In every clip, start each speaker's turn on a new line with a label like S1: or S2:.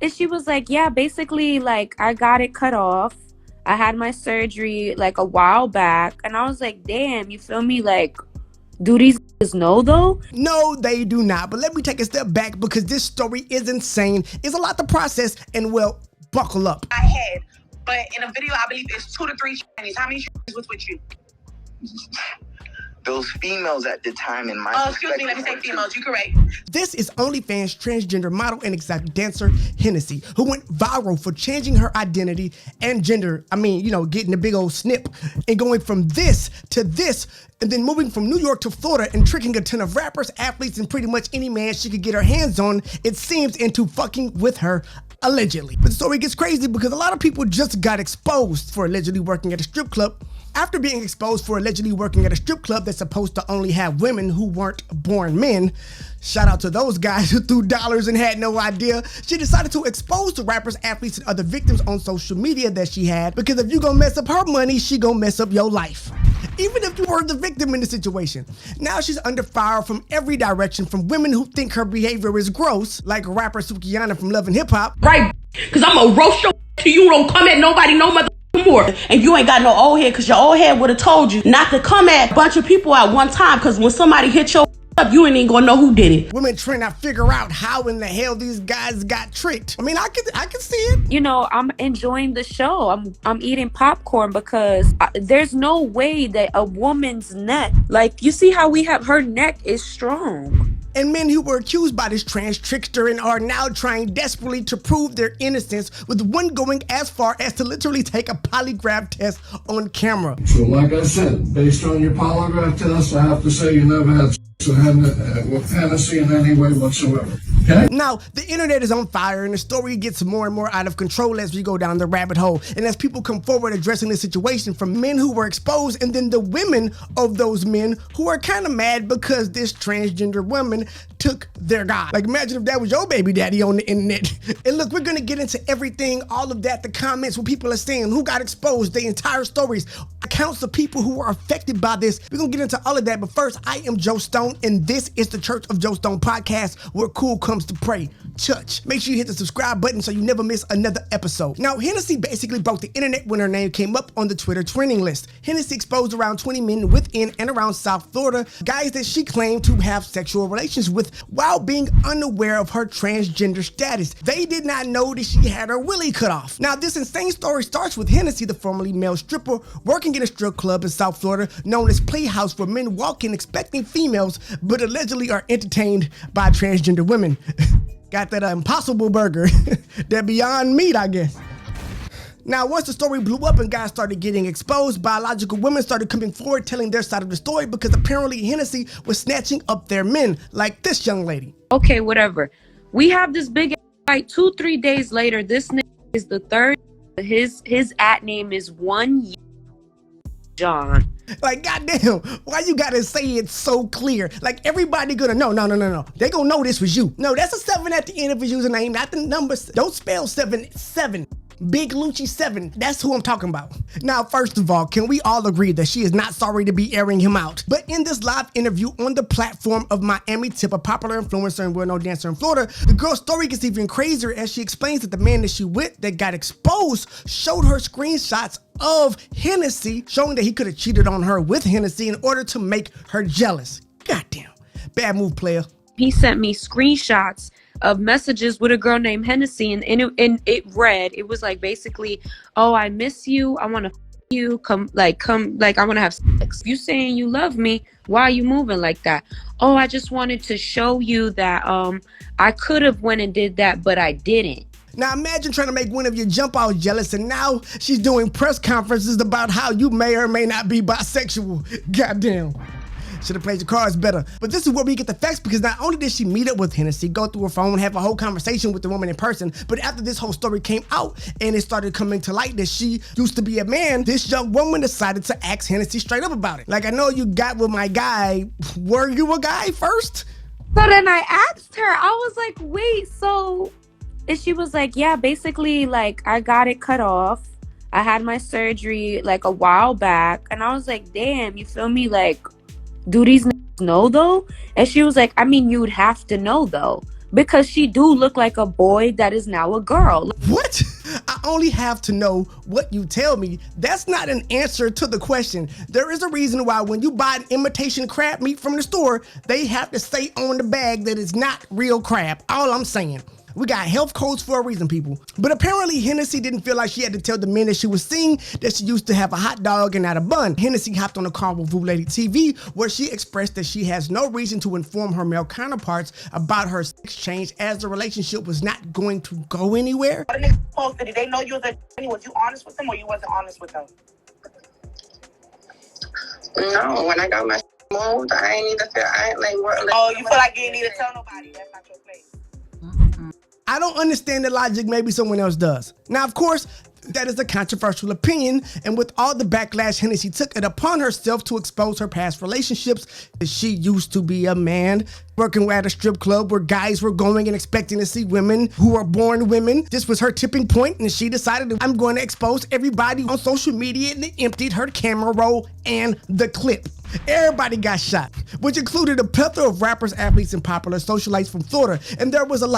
S1: And she was like, yeah, basically, like, I got it cut off. I had my surgery like a while back. And I was like, damn, you feel me? Like, do these niggas know though?
S2: No, they do not. But let me take a step back because this story is insane. It's a lot to process, and well, buckle up.
S3: I had, but in a video, I believe it's 2 to 3 Chinese. How many was with you?
S4: Those females at the time in my
S3: excuse me, let me say females, you correct.
S2: This is OnlyFans transgender model and exotic dancer Hennessy, who went viral for changing her identity and gender. I mean, you know, getting a big old snip and going from this to this, and then moving from New York to Florida and tricking a ton of rappers, athletes, and pretty much any man she could get her hands on, it seems, into fucking with her. Allegedly. But the story gets crazy because a lot of people just got exposed for allegedly working at a strip club. After being exposed for allegedly working at a strip club that's supposed to only have women who weren't born men, shout out to those guys who threw dollars and had no idea, she decided to expose the rappers, athletes, and other victims on social media that she had, because if you gonna mess up her money, she gonna mess up your life. Even if you were the victim in the situation. Now she's under fire from every direction, from women who think her behavior is gross, like rapper Sukiyana from Love and Hip Hop.
S5: Right, because I'm gonna roast your till you don't come at nobody no mother more. And you ain't got no old head, because your old head would have told you not to come at a bunch of people at one time, because when somebody hit your up, you ain't even gonna know who did it.
S2: Women trying to figure out how in the hell these guys got tricked. I mean, I can see it.
S1: You know, I'm enjoying the show. I'm eating popcorn because there's no way that a woman's neck, like, you see how we have her neck is strong.
S2: And men who were accused by this trans trickster and are now trying desperately to prove their innocence, with one going as far as to literally take a polygraph test on camera.
S6: So like I said, based on your polygraph test, I have to say you never had with Hennessy in any way whatsoever. Okay?
S2: Now, the internet is on fire and the story gets more and more out of control as we go down the rabbit hole, and as people come forward addressing the situation, from men who were exposed and then the women of those men who are kind of mad because this transgender woman took their guy. Like, imagine if that was your baby daddy on the internet. And look, we're gonna get into everything, all of that, the comments, what people are saying, who got exposed, the entire stories, accounts of people who are affected by this. We're gonna get into all of that, but first, I am Joe Stone, and this is the Church of Joe Stone podcast, where cool comes to pray. Church. Make sure you hit the subscribe button so you never miss another episode. Now, Hennessy basically broke the internet when her name came up on the Twitter trending list. Hennessy exposed around 20 men within and around South Florida, guys that she claimed to have sexual relations with while being unaware of her transgender status. They did not know that she had her willy cut off. Now, this insane story starts with Hennessy, the formerly male stripper, working in a strip club in South Florida known as Playhouse, where men walk in expecting females, but allegedly are entertained by transgender women. Got that impossible burger. That beyond meat, I guess. Now, once the story blew up and guys started getting exposed, biological women started coming forward telling their side of the story, because apparently Hennessy was snatching up their men, like this young lady.
S1: Okay, whatever. We have this big fight. 2-3 days later, this nigga is the third. His at name is One John.
S2: Like, goddamn, why you gotta say it so clear? Like, everybody gonna know. No. They gonna know this was you. No, that's a 7 at the end of his username, not the number. Don't spell 7. Big Lucci 7. That's who I'm talking about. Now, first of all, can we all agree that she is not sorry to be airing him out? But in this live interview on the platform of Miami Tip, a popular influencer and well-known dancer in Florida, the girl's story gets even crazier as she explains that the man that she with that got exposed showed her screenshots of Hennessy, showing that he could have cheated on her with Hennessy in order to make her jealous. Goddamn. Bad move, player.
S1: He sent me screenshots of messages with a girl named Hennessy, and it read, it was like basically, oh, I miss you, I want to you, come, I want to have sex. You saying you love me, why are you moving like that? Oh, I just wanted to show you that I could have went and did that, but I didn't.
S2: Now imagine trying to make one of you jump out jealous, and now she's doing press conferences about how you may or may not be bisexual. Goddamn. Should have played your cards better. But this is where we get the facts, because not only did she meet up with Hennessy, go through her phone, have a whole conversation with the woman in person, but after this whole story came out and it started coming to light that she used to be a man, this young woman decided to ask Hennessy straight up about it. Like, I know you got with my guy. Were you a guy first?
S1: So then I asked her, I was like, wait, so... And she was like, yeah, basically, like, I got it cut off. I had my surgery like a while back. And I was like, damn, you feel me? Like, do these niggas know though? And she was like, I mean, you would have to know though. because she do look like a boy that is now a girl.
S2: What? I only have to know what you tell me. That's not an answer to the question. There is a reason why when you buy an imitation crab meat from the store, they have to say on the bag that it's not real crab. All I'm saying. We got health codes for a reason, people. But apparently Hennessy didn't feel like she had to tell the men that she was seeing that she used to have a hot dog and not a bun. Hennessy hopped on a call with Vu Lady TV where she expressed that she has no reason to inform her male counterparts about her sex change as the relationship was not going to go anywhere.
S3: What the niggas posted? Did they know you was a was you honest with them or you wasn't honest with them?
S4: No, when I got my moved, I ain't even feel, I ain't like,
S3: Oh, you feel like you didn't need to tell nobody. That's not your place.
S2: I don't understand the logic, maybe someone else does. Now, of course, that is a controversial opinion, and with all the backlash Hennessy took it upon herself to expose her past relationships, she used to be a man working at a strip club where guys were going and expecting to see women who are born women. This was her tipping point, and she decided, I'm going to expose everybody on social media, and emptied her camera roll and the clip. Everybody got shot, which included a plethora of rappers, athletes, and popular socialites from Florida. And there was a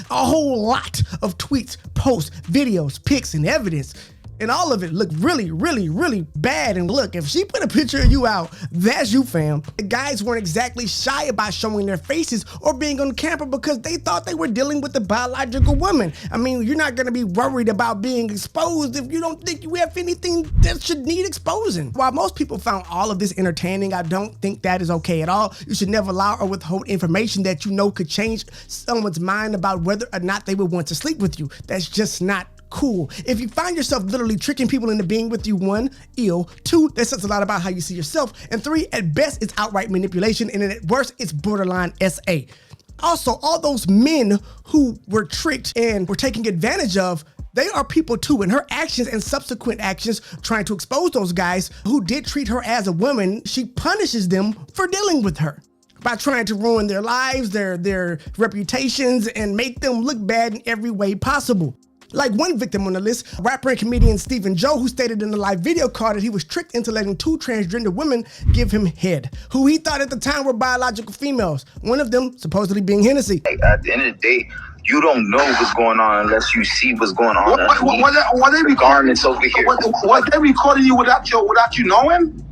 S2: whole lot of tweets, posts, videos, pics, and evidence. And all of it looked really, really, really bad. And look, if she put a picture of you out, that's you, fam. The guys weren't exactly shy about showing their faces or being on camera because they thought they were dealing with a biological woman. I mean, you're not gonna be worried about being exposed if you don't think you have anything that should need exposing. While most people found all of this entertaining, I don't think that is okay at all. You should never allow or withhold information that you know could change someone's mind about whether or not they would want to sleep with you. That's just not cool. If you find yourself literally tricking people into being with you, 1, ill, 2, that says a lot about how you see yourself, and 3, at best, it's outright manipulation, and at worst, it's borderline SA. Also, all those men who were tricked and were taken advantage of, they are people too, and her actions and subsequent actions trying to expose those guys who did treat her as a woman, she punishes them for dealing with her by trying to ruin their lives, their reputations, and make them look bad in every way possible. Like one victim on the list, rapper and comedian Stephen Joe, who stated in the live video call that he was tricked into letting 2 transgender women give him head, who he thought at the time were biological females, one of them supposedly being Hennessy.
S4: at the end of the day, you don't know what's going on unless you see what's going on.
S6: What they
S4: garments over here.
S6: What they recording you without you knowing?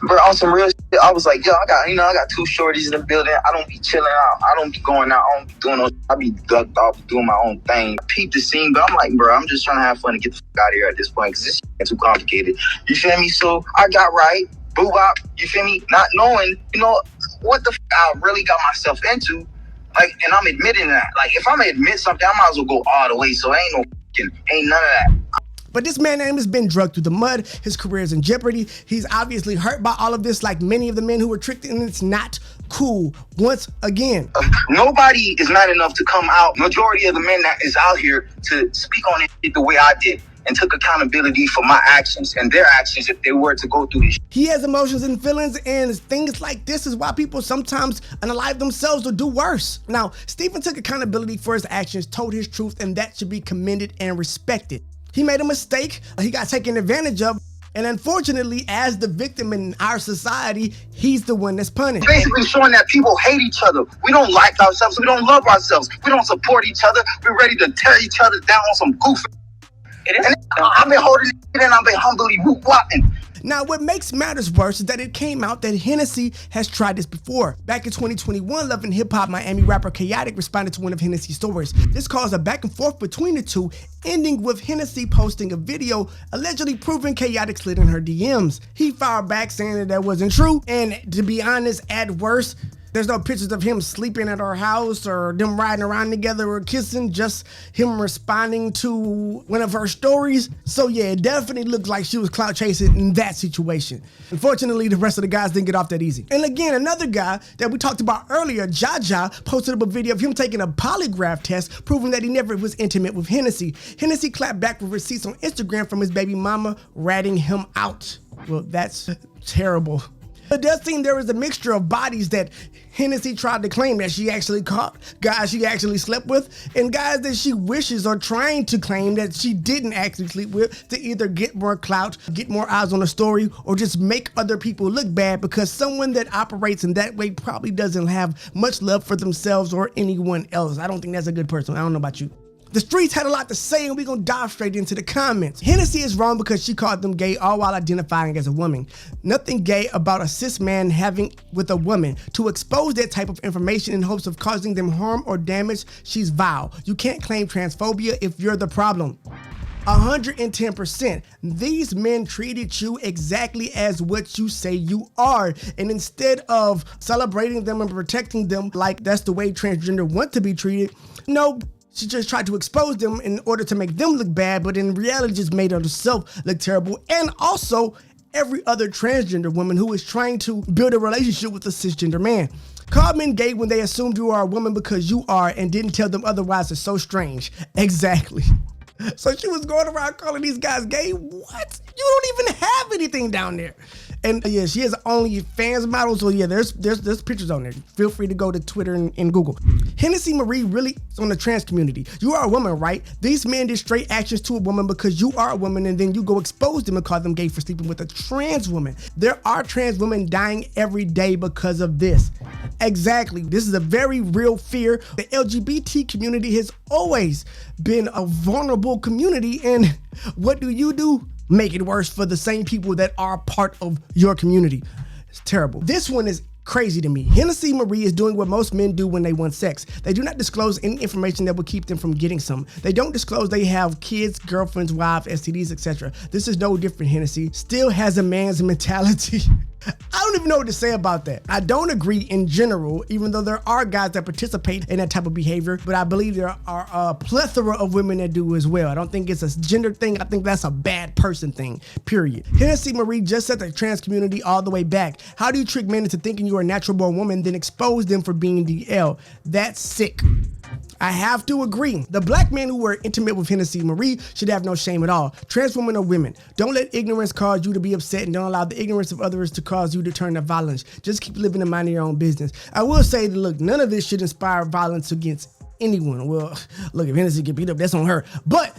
S4: Bro, on some real shit, I was like, yo, I got 2 shorties in the building. I don't be chilling out. I don't be going out. I don't be doing no. I be ducked off, doing my own thing. I peeped the scene, but I'm like, bro, I'm just trying to have fun and get the fuck out of here at this point because this shit is too complicated. You feel me? So I got right, boo bop. You feel me? Not knowing, what the fuck I really got myself into. Like, and I'm admitting that. Like, if I'm gonna admit something, I might as well go all the way. So ain't none of that.
S2: But this man's name has been dragged through the mud. His career is in jeopardy. He's obviously hurt by all of this, like many of the men who were tricked, and it's not cool. Once again,
S4: nobody is not enough to come out. Majority of the men that is out here to speak on it the way I did and took accountability for my actions and their actions if they were to go through this.
S2: He has emotions and feelings, and things like this is why people sometimes unalive themselves or do worse. Now, Stephen took accountability for his actions, told his truth, and that should be commended and respected. He made a mistake, he got taken advantage of, and unfortunately, as the victim in our society, he's the one that's punished.
S4: Basically showing that people hate each other. We don't like ourselves, we don't love ourselves, we don't support each other, we're ready to tear each other down on some goof. And I've been holding it and I've been humbly whoop-whopping.
S2: Now, what makes matters worse is that it came out that Hennessy has tried this before. Back in 2021, Love and Hip Hop Miami rapper Khaotic responded to one of Hennessy's stories. This caused a back and forth between the two, ending with Hennessy posting a video allegedly proving Khaotic slid in her DMs. He fired back saying that wasn't true, and to be honest, at worst, there's no pictures of him sleeping at her house or them riding around together or kissing, just him responding to one of her stories. So yeah, it definitely looked like she was clout chasing in that situation. Unfortunately, the rest of the guys didn't get off that easy. And again, another guy that we talked about earlier, Jaja, posted up a video of him taking a polygraph test, proving that he never was intimate with Hennessy. Hennessy clapped back with receipts on Instagram from his baby mama ratting him out. Well, that's terrible. It does seem there is a mixture of bodies that Hennessy tried to claim that she actually caught, guys she actually slept with, and guys that she wishes or trying to claim that she didn't actually sleep with to either get more clout, get more eyes on the story, or just make other people look bad, because someone that operates in that way probably doesn't have much love for themselves or anyone else. I don't think that's a good person. I don't know about you. The streets had a lot to say, and we're gonna dive straight into the comments. Hennessy is wrong because she called them gay, all while identifying as a woman. Nothing gay about a cis man having with a woman. To expose that type of information in hopes of causing them harm or damage, she's vile. You can't claim transphobia if you're the problem. 110%. These men treated you exactly as what you say you are, and instead of celebrating them and protecting them like that's the way transgender want to be treated, no, she just tried to expose them in order to make them look bad, but in reality just made herself look terrible, and also every other transgender woman who is trying to build a relationship with a cisgender man. Call men gay when they assumed you are a woman because you are and didn't tell them otherwise is so strange. Exactly. So she was going around calling these guys gay? What? You don't even have anything down there. And yeah, she has OnlyFans model, so yeah, there's pictures on there. Feel free to go to Twitter and Google. Hennessy Marie really is on the trans community. You are a woman, right? These men did straight actions to a woman because you are a woman, and then you go expose them and call them gay for sleeping with a trans woman. There are trans women dying every day because of this. Exactly. This is a very real fear. The LGBT community has always been a vulnerable community, and what do? Make it worse for the same people that are part of your community. It's terrible. This one is crazy to me. Hennessy Marie is doing what most men do when they want sex. They do not disclose any information that will keep them from getting some. They don't disclose they have kids, girlfriends, wives, STDs, etc. This is no different. Hennessy still has a man's mentality. I don't even know what to say about that. I don't agree in general, even though there are guys that participate in that type of behavior, but I believe there are a plethora of women that do as well. I don't think it's a gender thing. I think that's a bad person thing, period. Hennessy Marie just set the trans community all the way back. How do you trick men into thinking you're a natural born woman, then expose them for being DL? That's sick. I have to agree. The black men who were intimate with Hennessy Marie should have no shame at all. Trans women are women. Don't let ignorance cause you to be upset, and don't allow the ignorance of others to cause you to turn to violence. Just keep living and minding your own business. I will say that, look, none of this should inspire violence against anyone. Well, look, if Hennessy get beat up, that's on her. But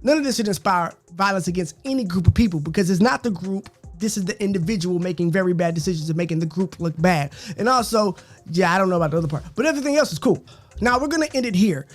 S2: none of this should inspire violence against any group of people, because it's not the group. This is the individual making very bad decisions and making the group look bad. And also, yeah, I don't know about the other part, but everything else is cool. Now we're gonna end it here.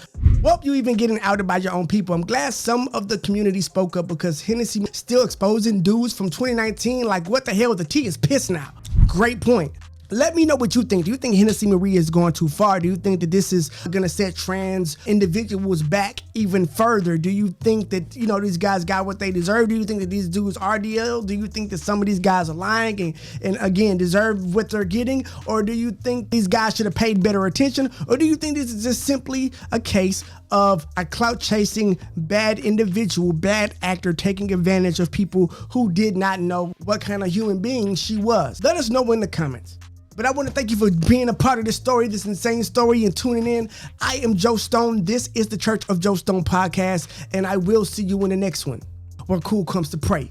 S2: Well, you even getting outed by your own people. I'm glad some of the community spoke up, because Hennessy still exposing dudes from 2019. Like, what the hell? The tea is pissed now. Great point. Let me know what you think. Do you think Hennessy Marie is going too far? Do you think that this is gonna set trans individuals back even further? Do you think that, you know, these guys got what they deserve? Do you think that these dudes are DL? Do you think that some of these guys are lying and again, deserve what they're getting? Or do you think these guys should have paid better attention? Or do you think this is just simply a case of a clout chasing bad individual, bad actor taking advantage of people who did not know what kind of human being she was? Let us know in the comments. But I want to thank you for being a part of this story, this insane story, and tuning in. I am Joe Stone. This is the Church of Joe Stone podcast, and I will see you in the next one, where cool comes to pray.